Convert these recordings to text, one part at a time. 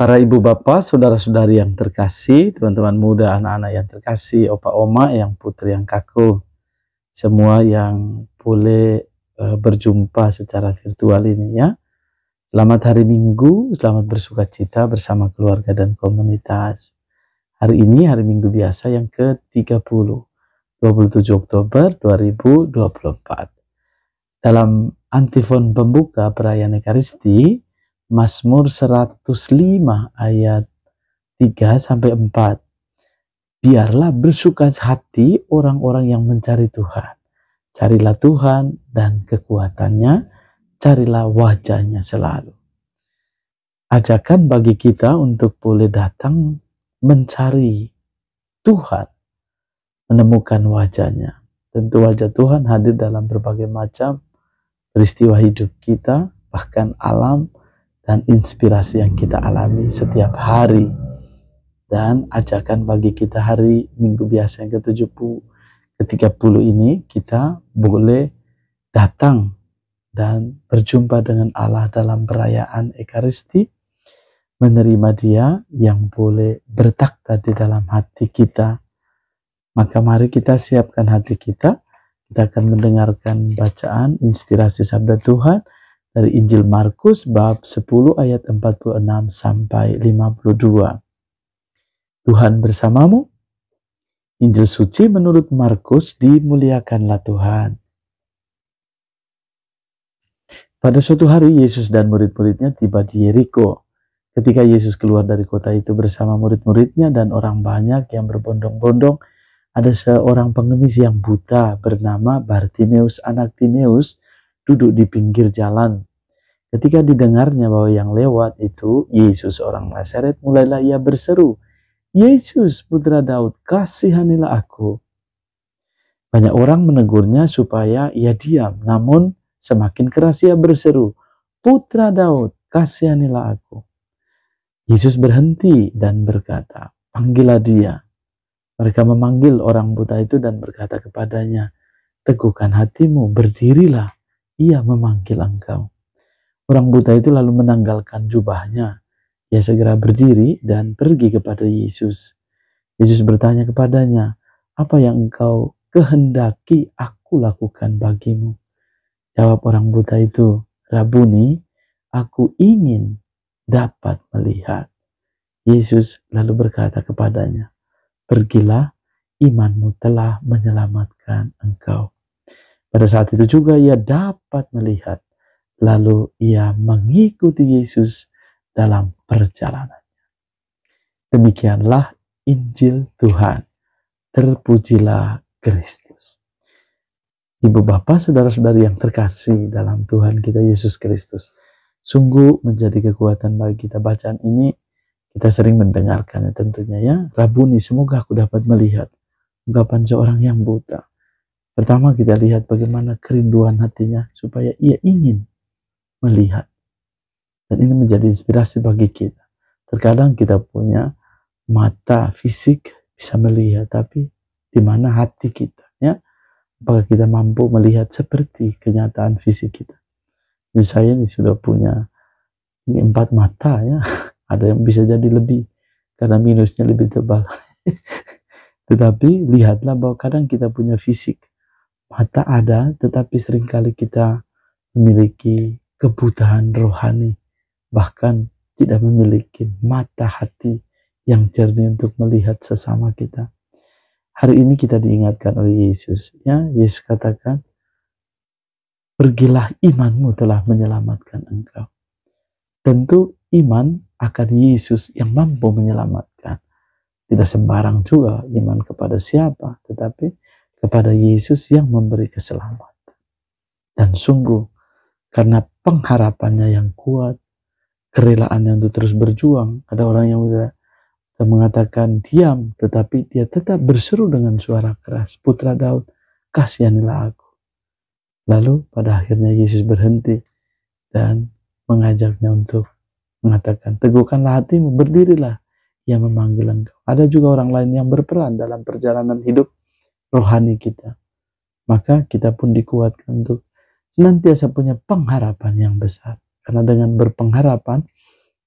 Para ibu bapak, saudara-saudari yang terkasih, teman-teman muda, anak-anak yang terkasih, opa oma, yang putri yang kaku, semua yang boleh berjumpa secara virtual ini ya. Selamat hari Minggu, selamat bersukacita bersama keluarga dan komunitas. Hari ini hari Minggu biasa yang ke-30, 27 Oktober 2024. Dalam antifon pembuka perayaan Ekaristi, Mazmur 105 ayat 3-4. Biarlah bersuka hati orang-orang yang mencari Tuhan. Carilah Tuhan dan kekuatannya, carilah wajahnya selalu. Ajakan bagi kita untuk boleh datang mencari Tuhan, menemukan wajahnya. Tentu wajah Tuhan hadir dalam berbagai macam peristiwa hidup kita, bahkan alam dan inspirasi yang kita alami setiap hari. Dan ajakan bagi kita hari Minggu biasa yang ke-30 ini, kita boleh datang dan berjumpa dengan Allah dalam perayaan Ekaristi, menerima Dia yang boleh bertakhta di dalam hati kita. Maka mari kita siapkan hati kita. Kita akan mendengarkan bacaan inspirasi sabda Tuhan dari Injil Markus bab 10 ayat 46 sampai 52. Tuhan bersamamu. Injil suci menurut Markus, dimuliakanlah Tuhan. Pada suatu hari Yesus dan murid-muridnya tiba di Yeriko. Ketika Yesus keluar dari kota itu bersama murid-muridnya dan orang banyak yang berbondong-bondong, ada seorang pengemis yang buta bernama Bartimeus anak Timeus duduk di pinggir jalan. Ketika didengarnya bahwa yang lewat itu Yesus orang Nazaret, mulailah ia berseru, "Yesus, putra Daud, kasihanilah aku." Banyak orang menegurnya supaya ia diam, namun semakin keras ia berseru, "Putra Daud, kasihanilah aku." Yesus berhenti dan berkata, "Panggillah dia." Mereka memanggil orang buta itu dan berkata kepadanya, "Teguhkan hatimu, berdirilah, ia memanggil engkau." Orang buta itu lalu menanggalkan jubahnya. Ia segera berdiri dan pergi kepada Yesus. Yesus bertanya kepadanya, "Apa yang engkau kehendaki aku lakukan bagimu?" Jawab orang buta itu, "Rabuni, aku ingin dapat melihat." Yesus lalu berkata kepadanya, "Pergilah, imanmu telah menyelamatkan engkau." Pada saat itu juga ia dapat melihat. Lalu ia mengikuti Yesus dalam perjalanan. Demikianlah Injil Tuhan. Terpujilah Kristus. Ibu bapak, saudara-saudari yang terkasih dalam Tuhan kita Yesus Kristus, sungguh menjadi kekuatan bagi kita. Bacaan ini kita sering mendengarkannya tentunya ya. Rabuni, semoga aku dapat melihat. Ungkapan seorang yang buta. Pertama kita lihat bagaimana kerinduan hatinya supaya ia ingin melihat. Dan ini menjadi inspirasi bagi kita. Terkadang kita punya mata fisik bisa melihat, tapi di mana hati kita ya? Apakah kita mampu melihat seperti kenyataan fisik kita? Jadi saya ini sudah punya 4 mata ya. Ada yang bisa jadi lebih karena minusnya lebih tebal. Tetapi lihatlah bahwa kadang kita punya fisik. Mata ada, tetapi seringkali kita memiliki kebutaan rohani. Bahkan tidak memiliki mata hati yang jernih untuk melihat sesama kita. Hari ini kita diingatkan oleh Yesus. Ya, Yesus katakan, "Pergilah, imanmu telah menyelamatkan engkau." Tentu iman akan Yesus yang mampu menyelamatkan. Tidak sembarang juga iman kepada siapa, tetapi kepada Yesus yang memberi keselamatan. Dan sungguh, karena pengharapannya yang kuat, kerelaannya untuk terus berjuang, ada orang yang sudah mengatakan diam, tetapi dia tetap berseru dengan suara keras, "Putra Daud, kasihanilah aku." Lalu pada akhirnya Yesus berhenti dan mengajaknya untuk mengatakan, "Teguhkanlah hatimu, berdirilah, ia memanggil engkau." Ada juga orang lain yang berperan dalam perjalanan hidup rohani kita. Maka kita pun dikuatkan untuk senantiasa punya pengharapan yang besar. Karena dengan berpengharapan,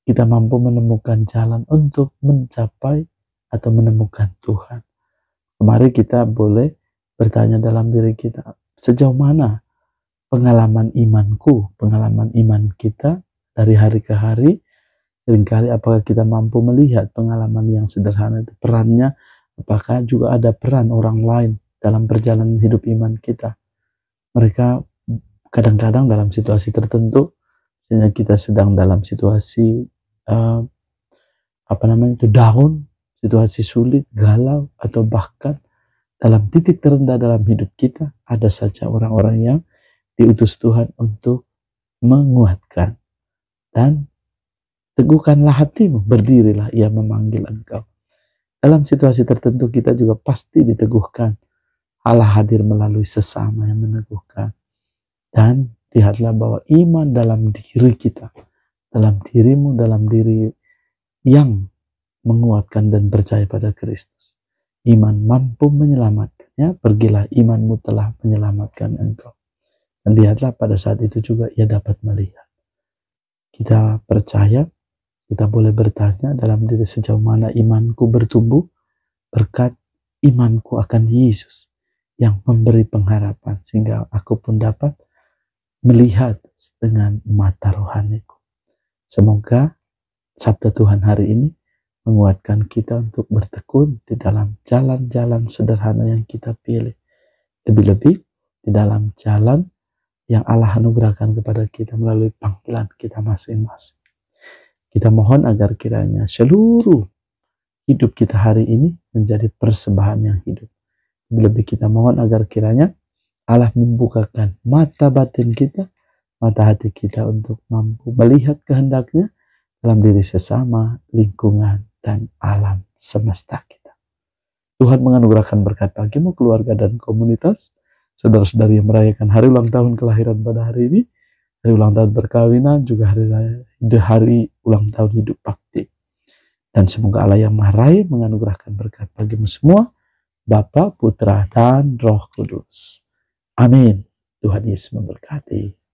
kita mampu menemukan jalan untuk mencapai atau menemukan Tuhan. Mari kita boleh bertanya dalam diri kita, sejauh mana pengalaman imanku, pengalaman iman kita dari hari ke hari. Seringkali apakah kita mampu melihat pengalaman yang sederhana itu, perannya, apakah juga ada peran orang lain dalam perjalanan hidup iman kita. Mereka kadang-kadang dalam situasi tertentu, misalnya kita sedang dalam situasi down, situasi sulit, galau, atau bahkan dalam titik terendah dalam hidup kita, ada saja orang-orang yang diutus Tuhan untuk menguatkan. Dan teguhkanlah hatimu, berdirilah, ia memanggil engkau. Dalam situasi tertentu kita juga pasti diteguhkan. Allah hadir melalui sesama yang meneguhkan. Dan lihatlah bahwa iman dalam diri kita, dalam dirimu, dalam diri yang menguatkan dan percaya pada Kristus. Iman mampu menyelamatkannya, pergilah, imanmu telah menyelamatkan engkau. Dan lihatlah pada saat itu juga ia dapat melihat. Kita percaya, kita boleh bertanya dalam diri, sejauh mana imanku bertumbuh berkat imanku akan Yesus yang memberi pengharapan, sehingga aku pun dapat melihat dengan mata rohaniku. Semoga sabda Tuhan hari ini menguatkan kita untuk bertekun di dalam jalan-jalan sederhana yang kita pilih. Lebih-lebih di dalam jalan yang Allah anugerahkan kepada kita melalui panggilan kita masing-masing. Kita mohon agar kiranya seluruh hidup kita hari ini menjadi persembahan yang hidup. Lebih kita mohon agar kiranya Allah membukakan mata batin kita, mata hati kita untuk mampu melihat kehendaknya dalam diri sesama, lingkungan, dan alam semesta kita. Tuhan menganugerahkan berkat bagimu, keluarga, dan komunitas, saudara-saudari yang merayakan hari ulang tahun kelahiran pada hari ini, hari ulang tahun perkawinan, juga hari ulang tahun hidup bakti. Dan semoga Allah yang Maha Raya menganugerahkan berkat bagimu semua, Bapa, Putra, dan Roh Kudus. Amin. Tuhan Yesus memberkati.